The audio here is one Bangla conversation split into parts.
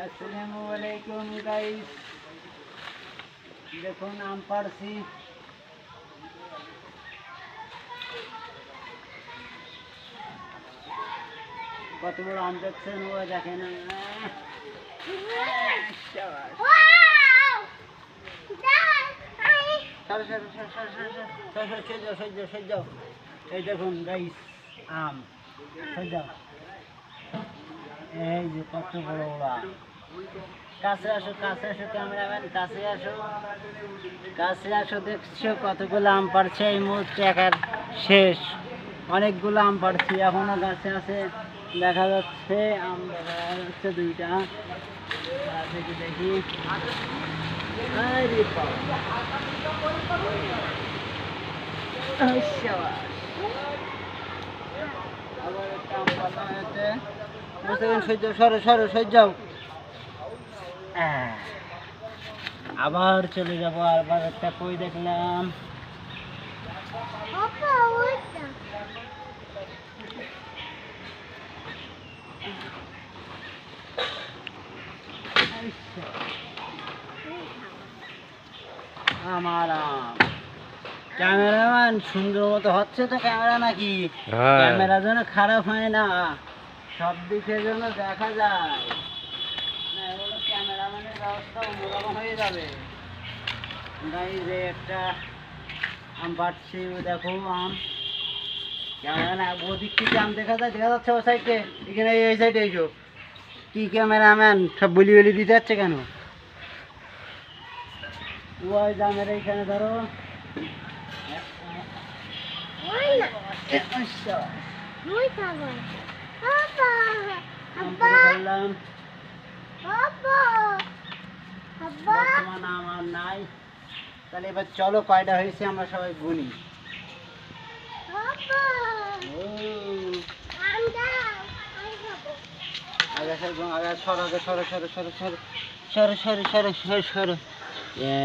আসসালামু আলাইকুম গাইস, দেখুন আম পাড়ছি। কত বড় আম দেখছেন, ও দেখেন। এই দেখুন গাইস, আম এই যে কত বড় ওরা। কাছে আসো, কাছে আসো, ক্যামেরাম্যান কাছে আসো, কাছে আসো। দেখছো কতগুলো আম পাড়ছে। এই মুহূর্তে একার শেষ, অনেকগুলো আম পাড়ছি, এখনো গাছে আছে। দেখা যাচ্ছে আম, দেখা যাচ্ছে দুইটা। দেখি দেখি, আরে বাবা, আবার একটা আম পাড়া হয়েছে। সহ্য, সরো সরো, সহ্য। আবার চলে যাবো। আবার একটা কই দেখলাম। আমার ক্যামেরাম্যান সুন্দর মতো হচ্ছে তো ক্যামেরা নাকি? ক্যামেরা যেন খারাপ হয় না, সব দিকে যেন দেখা যায় না, এগুলো ক্যামেরাম্যানের ব্যবস্থা অন্যরকম হয়ে যাবে। গাইস, একটা আম পাচ্ছি, দেখো আম। ক্যামেরা ওদিক থেকে আম দেখা যায়, দেখা যাচ্ছে ও সাইডে, এখানে এই সাইডে এসো। কি ক্যামেরাম্যান সব বলি বলি দিতে যাচ্ছে কেন? ওই জামের এইখানে ধরো। বর্তমান আমার নাই। তাহলে এবার চলো, কয়টা হয়েছে আমরা সবাই গুনি।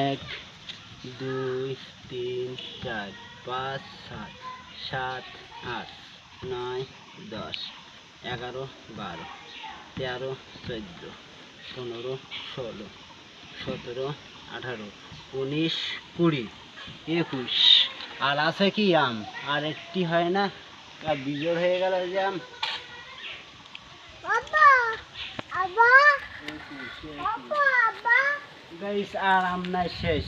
এক, দুই, তিন, চার, পাঁচ, সাত, সাত, আট, নয়, 10, 11, 12, 13, 14, 15, 16, 17, 18, 19, 20, 21। আর আছে কি আম? আর একটি হয় না, আর বিজোড় হয়ে গেল যে আম। গাইস, আর আম নাই, শেষ।